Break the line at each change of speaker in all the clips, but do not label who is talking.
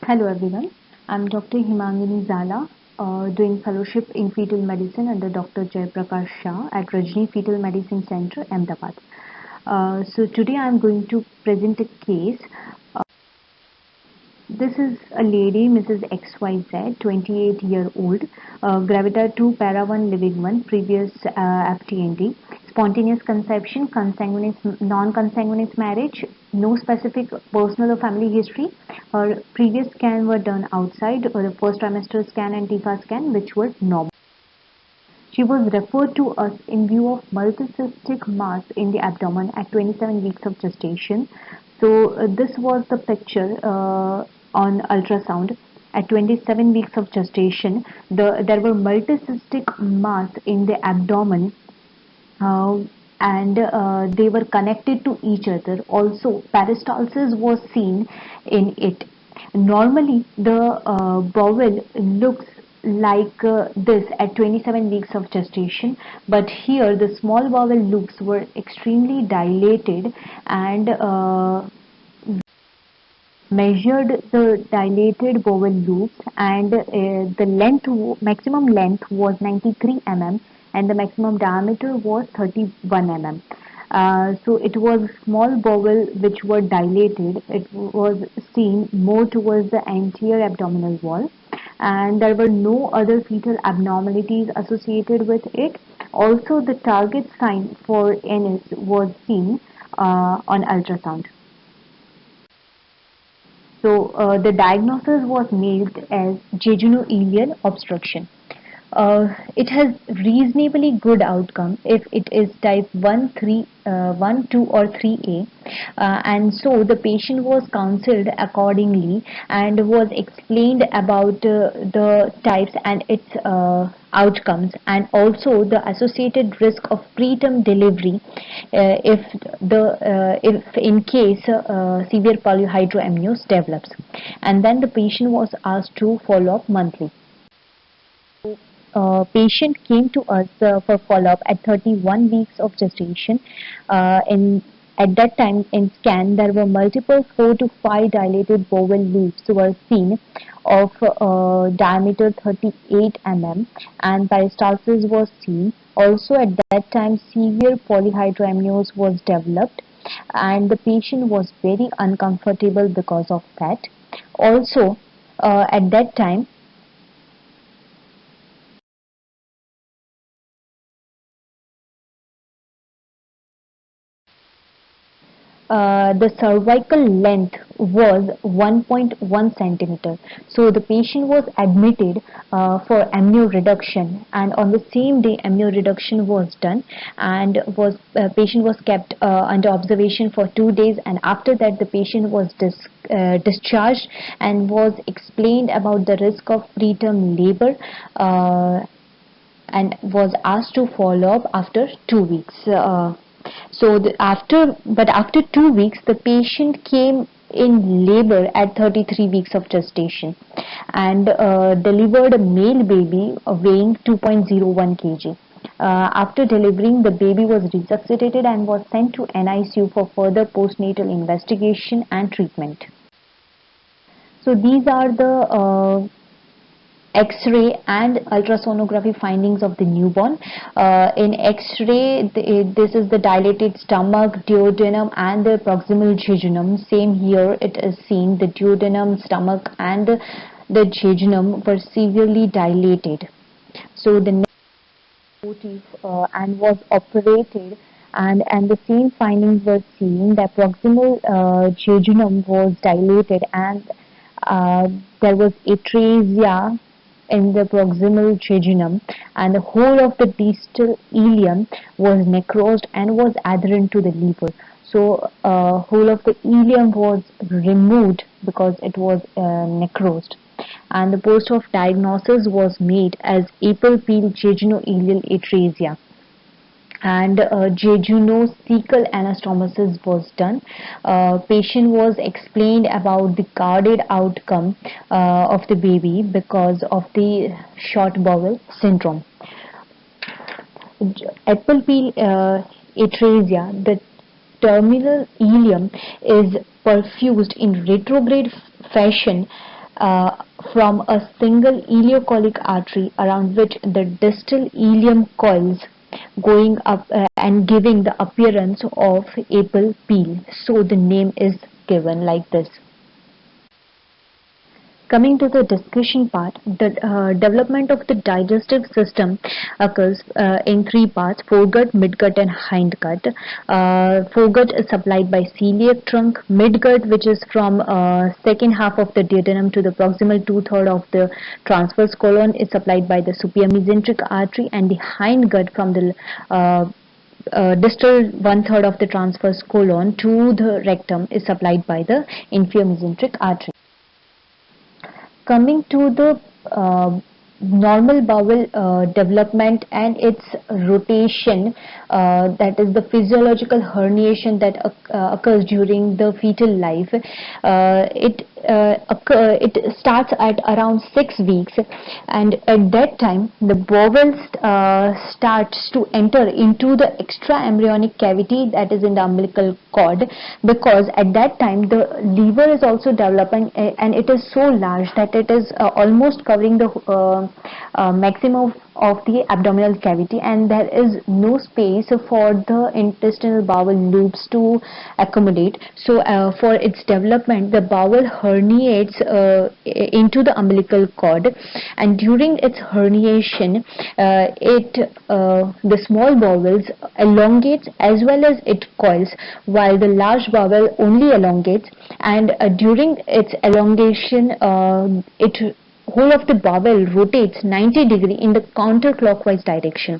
Hello everyone, I'm Dr. Hemangini Zala, doing fellowship in fetal medicine under Dr. Jayaprakash Shah at Rajni Fetal Medicine Center, Ahmedabad. So today I'm going to present a case. This is a lady, Mrs. XYZ, 28-year-old, gravida 2, para 1, living 1, previous FTND, spontaneous conception, consanguineous, non-consanguineous marriage, no specific personal or family history. Her previous scan were done outside, or the first trimester scan and TIFA scan, which were normal. She was referred to us in view of multicystic mass in the abdomen at 27 weeks of gestation. So this was the picture on ultrasound. At 27 weeks of gestation, there were multicystic mass in the abdomen, uh, and they were connected to each other. Also, peristalsis was seen in it. Normally, the bowel looks like this at 27 weeks of gestation, but here the small bowel loops were extremely dilated, and measured the dilated bowel loops, and the maximum length was 93 mm and the maximum diameter was 31 mm. So it was small bowel which were dilated. It was seen more towards the anterior abdominal wall, and there were no other fetal abnormalities associated with it. Also, the target sign for NS was seen on ultrasound. So the diagnosis was made as Jejunoileal obstruction. It has reasonably good outcome if it is type 1, 3, 1, 2 or 3A, and so the patient was counseled accordingly and was explained about the types and its outcomes, and also the associated risk of preterm delivery if in case severe polyhydramnios develops, and then the patient was asked to follow up monthly. Patient came to us for follow-up at 31 weeks of gestation. At that time in scan, there were multiple 4 to 5 dilated bowel loops were seen of diameter 38 mm, and peristalsis was seen. Also at that time, severe polyhydramnios was developed, and the patient was very uncomfortable because of that. Also, at that time, the cervical length was 1.1 centimeter. So the patient was admitted for amnio reduction, and on the same day amnio reduction was done, and patient was kept under observation for 2 days, and after that the patient was discharged and was explained about the risk of preterm labor, and was asked to follow up after 2 weeks. After 2 weeks, the patient came in labor at 33 weeks of gestation, and delivered a male baby weighing 2.01 kg. After delivering, the baby was resuscitated and was sent to NICU for further postnatal investigation and treatment. So these are the X-ray and ultrasonography findings of the newborn. In X-ray, this is the dilated stomach, duodenum and the proximal jejunum. Same here, it is seen the duodenum, stomach and the jejunum were severely dilated. So the neck and was operated, and the same findings were seen. The proximal jejunum was dilated, and there was atresia in the proximal jejunum, and the whole of the distal ileum was necrosed and was adherent to the liver. So whole of the ileum was removed because it was necrosed, and the post-op diagnosis was made as apple-peel jejunoileal atresia, and jejunocecal anastomosis was done. Patient was explained about the guarded outcome of the baby because of the short bowel syndrome. Apple peel atresia, the terminal ileum is perfused in retrograde fashion from a single ileocholic artery around which the distal ileum coils going up and giving the appearance of apple peel. So the name is given like this. Coming to the discussion part, the development of the digestive system occurs in three parts: foregut, midgut and hindgut. Foregut is supplied by celiac trunk. Midgut, which is from second half of the duodenum to the proximal two-thirds of the transverse colon, is supplied by the superior mesenteric artery, and the hindgut from the distal one-third of the transverse colon to the rectum is supplied by the inferior mesenteric artery. Coming to the normal bowel development and its rotation, that is the physiological herniation that occurs during the fetal life. It starts at around 6 weeks, and at that time the bowel starts to enter into the extra-embryonic cavity that is in the umbilical cord, because at that time the liver is also developing, and it is so large that it is almost covering the maximum of the abdominal cavity, and there is no space for the intestinal bowel loops to accommodate. So for its development, the bowel herniates into the umbilical cord, and during its herniation the small bowels elongates as well as it coils, while the large bowel only elongates, and during its elongation whole of the bowel rotates 90 degrees in the counterclockwise direction,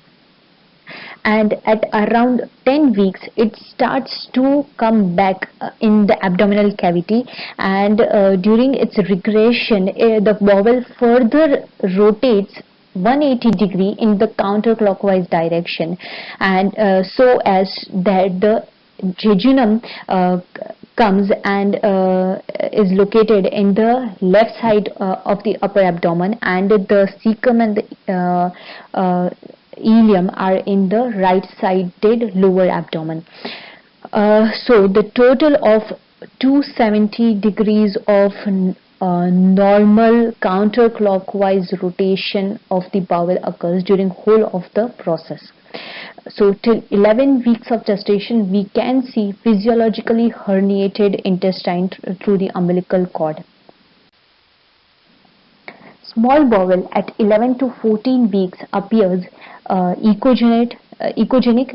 and at around 10 weeks it starts to come back in the abdominal cavity, and during its regression the bowel further rotates 180 degree in the counterclockwise direction, and so as that the jejunum comes and is located in the left side of the upper abdomen, and the cecum and the ileum are in the right sided lower abdomen. So the total of 270 degrees of normal counterclockwise rotation of the bowel occurs during whole of the process. So till 11 weeks of gestation we can see physiologically herniated intestine through the umbilical cord. Small bowel at 11 to 14 weeks appears echogenic.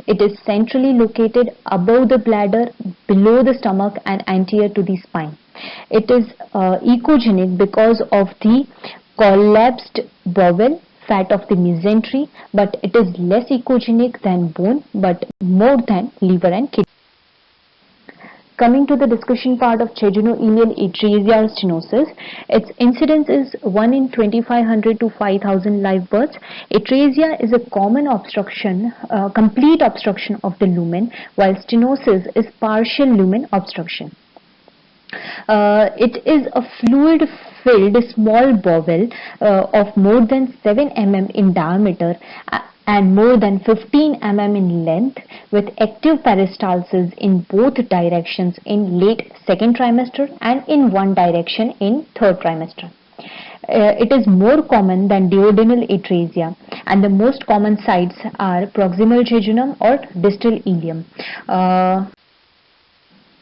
It is centrally located above the bladder, below the stomach and anterior to the spine. It is echogenic because of the collapsed bowel, fat of the mesentery, but it is less echogenic than bone, but more than liver and kidney. Coming to the discussion part of jejunoileal atresia or stenosis, its incidence is 1 in 2500 to 5000 live births. Atresia is a common obstruction, complete obstruction of the lumen, while stenosis is partial lumen obstruction. It is a fluid-filled small bowel of more than 7 mm in diameter and more than 15 mm in length, with active peristalsis in both directions in late second trimester and in one direction in third trimester. It is more common than duodenal atresia, and the most common sites are proximal jejunum or distal ileum.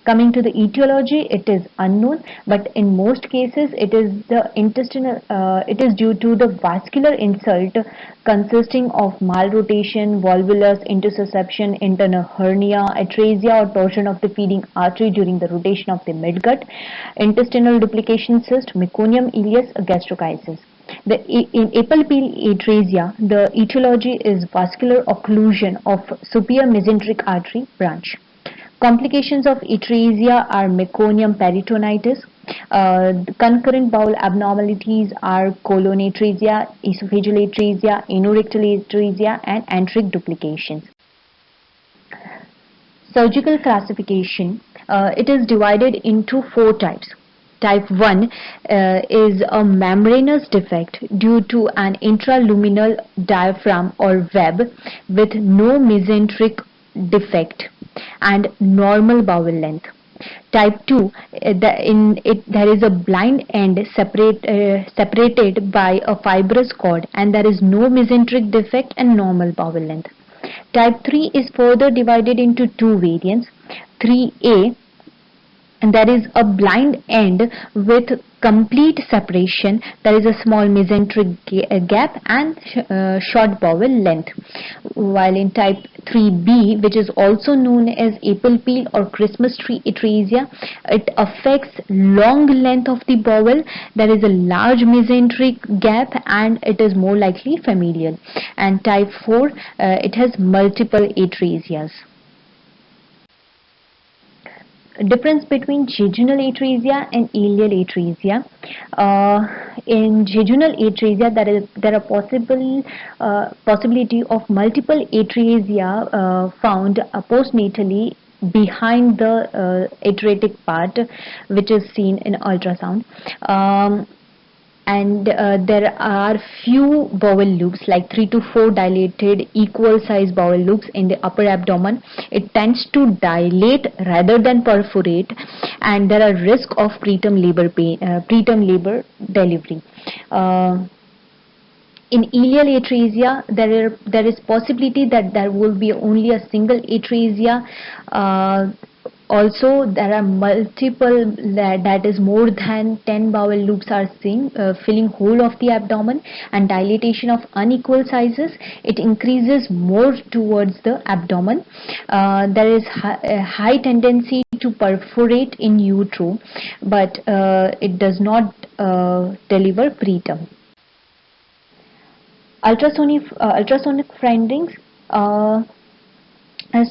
Coming to the etiology, it is unknown, but in most cases it is the intestinal. It is due to the vascular insult consisting of malrotation, volvulus intussusception, internal hernia, atresia or torsion of the feeding artery during the rotation of the midgut, intestinal duplication cyst, meconium ileus, gastroschisis. In apple peel atresia, the etiology is vascular occlusion of superior mesenteric artery branch. Complications of atresia are meconium peritonitis. Concurrent bowel abnormalities are colon atresia, esophageal atresia, anorectal atresia, and enteric duplications. Surgical classification, it is divided into 4 types. Type 1 is a membranous defect due to an intraluminal diaphragm or web with no mesenteric defect and normal bowel length. Type 2, in it there is a blind end separated by a fibrous cord, and there is no mesenteric defect and normal bowel length. Type 3 is further divided into two variants. 3A, and there is a blind end with complete separation. There is a small mesenteric gap and short bowel length. While in type 3B, which is also known as apple peel or Christmas tree atresia, it affects long length of the bowel. There is a large mesenteric gap and it is more likely familial. And type 4, it has multiple atresias. Difference between jejunal atresia and ileal atresia. In jejunal atresia, there are possibility of multiple atresia found postnatally behind the atretic part, which is seen in ultrasound. And there are few bowel loops, like 3 to 4 dilated equal size bowel loops in the upper abdomen. It tends to dilate rather than perforate, and there are risk of preterm labor delivery. In ileal atresia, there is possibility that there will be only a single atresia. Also, there are multiple, that is more than 10 bowel loops are seen filling whole of the abdomen, and dilatation of unequal sizes. It increases more towards the abdomen. There is a high tendency to perforate in utero, but it does not deliver preterm. Ultrasonic findings.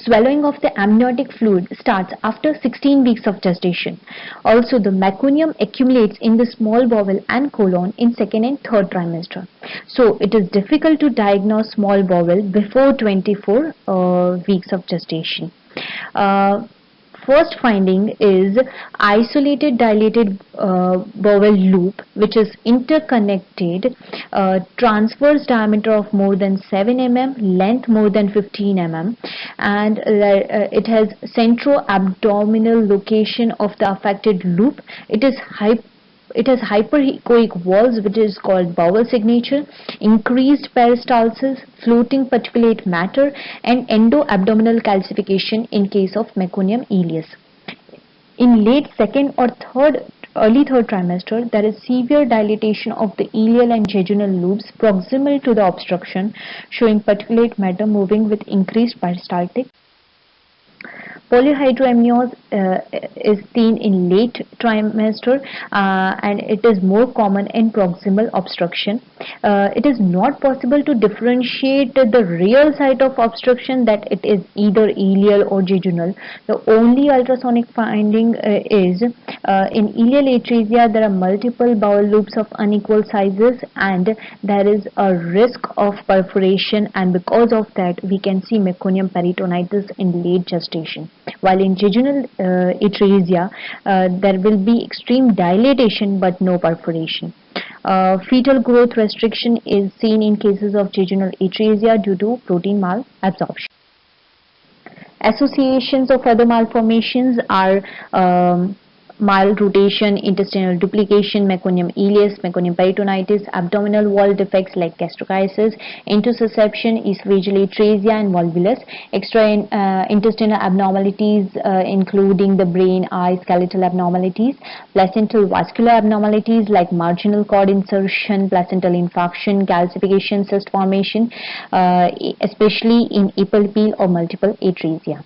Swallowing of the amniotic fluid starts after 16 weeks of gestation. Also, the meconium accumulates in the small bowel and colon in second and third trimester. So, it is difficult to diagnose small bowel before 24 weeks of gestation. First finding is isolated dilated bowel loop, which is interconnected, transverse diameter of more than 7 mm, length more than 15 mm, and it has centro-abdominal location of the affected loop. It has hyperechoic walls, which is called bowel signature, increased peristalsis, floating particulate matter, and endo-abdominal calcification in case of meconium ileus. In late second or early third trimester, there is severe dilatation of the ileal and jejunal loops proximal to the obstruction, showing particulate matter moving with increased peristaltic. Polyhydramnios is seen in late trimester, and it is more common in proximal obstruction. It is not possible to differentiate the real site of obstruction, that it is either ileal or jejunal. The only ultrasonic finding is in ileal atresia, there are multiple bowel loops of unequal sizes, and there is a risk of perforation, and because of that we can see meconium peritonitis in late gestation. While in jejunal atresia, there will be extreme dilatation but no perforation. Fetal growth restriction is seen in cases of jejunal atresia due to protein malabsorption. Associations of other malformations are mild rotation, intestinal duplication, meconium ileus, meconium peritonitis, abdominal wall defects like gastroschisis, intussusception, esophageal atresia, and volvulus. Intestinal abnormalities including the brain, eye, skeletal abnormalities, placental vascular abnormalities like marginal cord insertion, placental infarction, calcification, cyst formation, especially in apple peel or multiple atresia.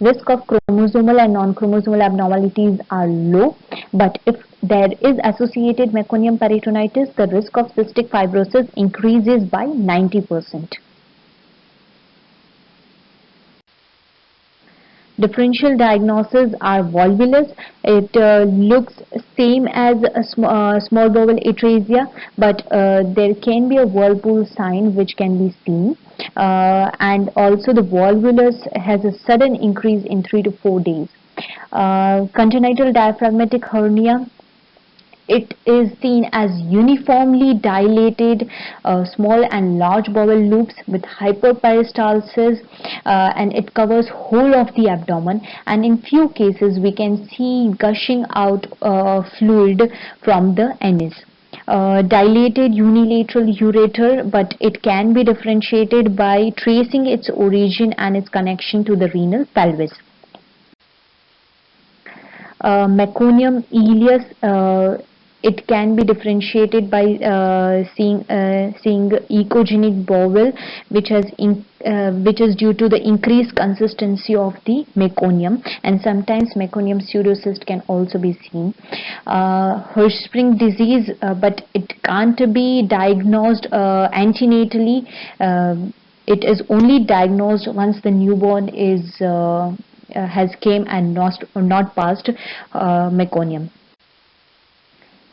Risk of chromosomal and non-chromosomal abnormalities are low, but if there is associated meconium peritonitis, the risk of cystic fibrosis increases by 90%. Differential diagnoses are volvulus. It looks same as a small bowel atresia, but there can be a whirlpool sign which can be seen, and also the volvulus has a sudden increase in 3 to 4 days. Congenital diaphragmatic hernia It is seen as uniformly dilated small and large bowel loops with hyperperistalsis, and it covers whole of the abdomen, and in few cases we can see gushing out fluid from the anus. Dilated unilateral ureter, but it can be differentiated by tracing its origin and its connection to the renal pelvis. Meconium ileus, it can be differentiated by seeing echogenic bowel, which is due to the increased consistency of the meconium, and sometimes meconium pseudocyst can also be seen. Hirschsprung disease, but it can't be diagnosed antenatally. It is only diagnosed once the newborn has came and not passed meconium.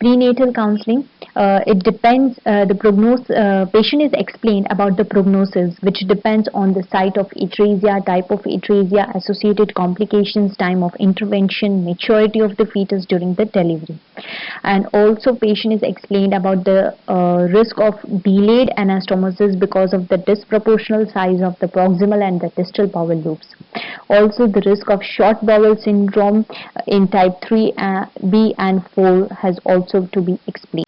Prenatal counseling, it depends, patient is explained about the prognosis, which depends on the site of atresia, type of atresia, associated complications, time of intervention, maturity of the fetus during the delivery. And also patient is explained about the risk of delayed anastomosis because of the disproportional size of the proximal and the distal bowel loops. Also the risk of short bowel syndrome in type 3B and 4 has also to be explained.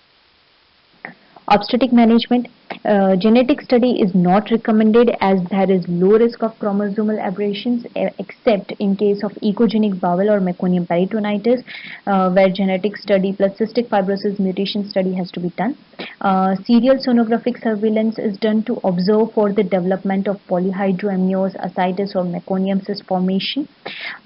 Obstetric management, genetic study is not recommended as there is low risk of chromosomal aberrations except in case of echogenic bowel or meconium peritonitis, where genetic study plus cystic fibrosis mutation study has to be done. Serial sonographic surveillance is done to observe for the development of polyhydramnios, ascites or meconium cyst formation.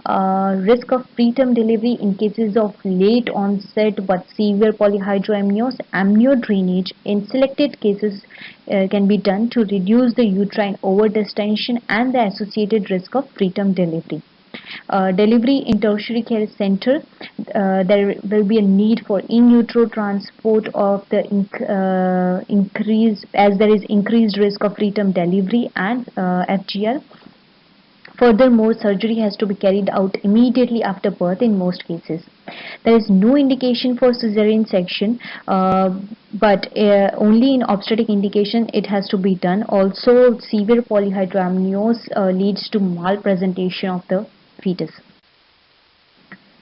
Risk of preterm delivery in cases of late onset but severe polyhydramnios, amnio drainage in selected cases can be done to reduce the uterine overdistension and the associated risk of preterm delivery. Delivery in tertiary care center, there will be a need for in utero transport of the increased, as there is increased risk of preterm delivery and FGR. Furthermore, surgery has to be carried out immediately after birth in most cases. There is no indication for cesarean section, but only in obstetric indication it has to be done. Also, severe polyhydramnios leads to malpresentation of the fetus.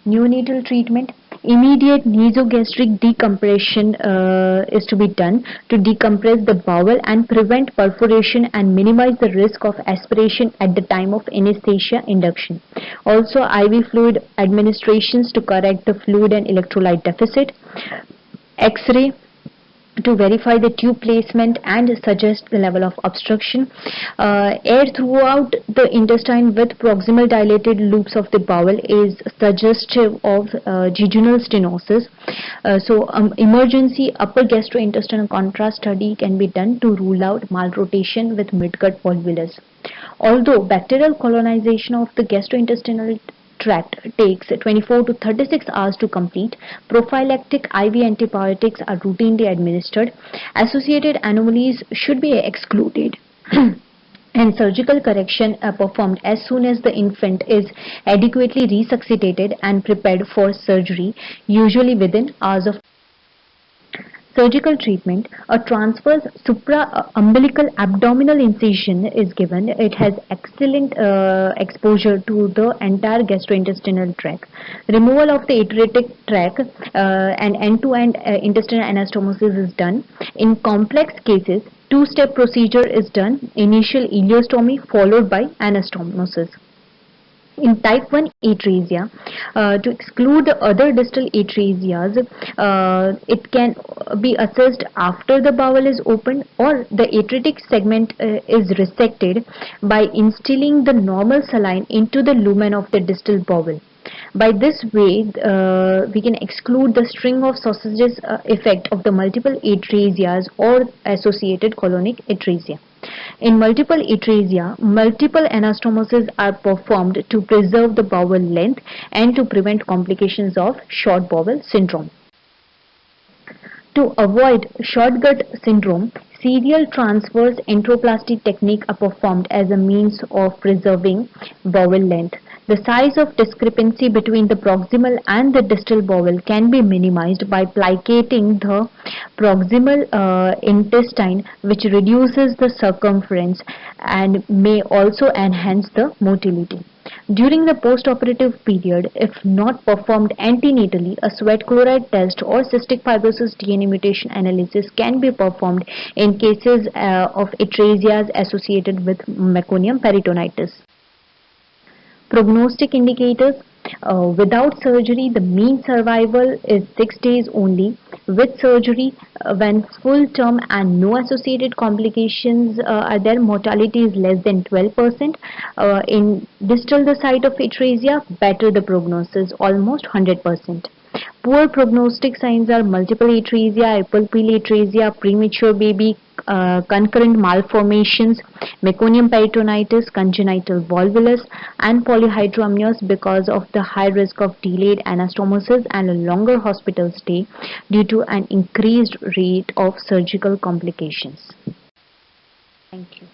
Neonatal treatment, immediate nasogastric decompression is to be done to decompress the bowel and prevent perforation and minimize the risk of aspiration at the time of anesthesia induction. Also, IV fluid administrations to correct the fluid and electrolyte deficit. X-ray to verify the tube placement and suggest the level of obstruction. Air throughout the intestine with proximal dilated loops of the bowel is suggestive of jejunal stenosis. Emergency upper gastrointestinal contrast study can be done to rule out malrotation with midgut volvulus. Although bacterial colonization of the gastrointestinal tract takes 24 to 36 hours to complete, prophylactic IV antibiotics are routinely administered. Associated anomalies should be excluded and surgical correction performed as soon as the infant is adequately resuscitated and prepared for surgery, usually within hours of. Surgical treatment, a transverse supra-umbilical abdominal incision is given. It has excellent exposure to the entire gastrointestinal tract. Removal of the atretic tract and end-to-end intestinal anastomosis is done. In complex cases, two-step procedure is done, initial ileostomy followed by anastomosis. In type 1 atresia, to exclude the other distal atresias, it can be assessed after the bowel is opened or the atretic segment is resected by instilling the normal saline into the lumen of the distal bowel. By this way, we can exclude the string of sausages effect of the multiple atresias or associated colonic atresia. In multiple atresia, multiple anastomoses are performed to preserve the bowel length and to prevent complications of short bowel syndrome. To avoid shortgut syndrome, serial transverse enteroplasty technique are performed as a means of preserving bowel length. The size of discrepancy between the proximal and the distal bowel can be minimized by plicating the proximal intestine, which reduces the circumference and may also enhance the motility. During the postoperative period, if not performed antenatally, a sweat chloride test or cystic fibrosis DNA mutation analysis can be performed in cases of atresias associated with meconium peritonitis. Prognostic indicators: without surgery, the mean survival is 6 days only. With surgery, when full term and no associated complications are there, mortality is less than 12%. In distal the site of atresia, better the prognosis, almost 100%. Poor prognostic signs are multiple atresia, apulpal atresia, premature baby, concurrent malformations, meconium peritonitis, congenital volvulus, and polyhydramnios because of the high risk of delayed anastomosis and a longer hospital stay due to an increased rate of surgical complications. Thank you.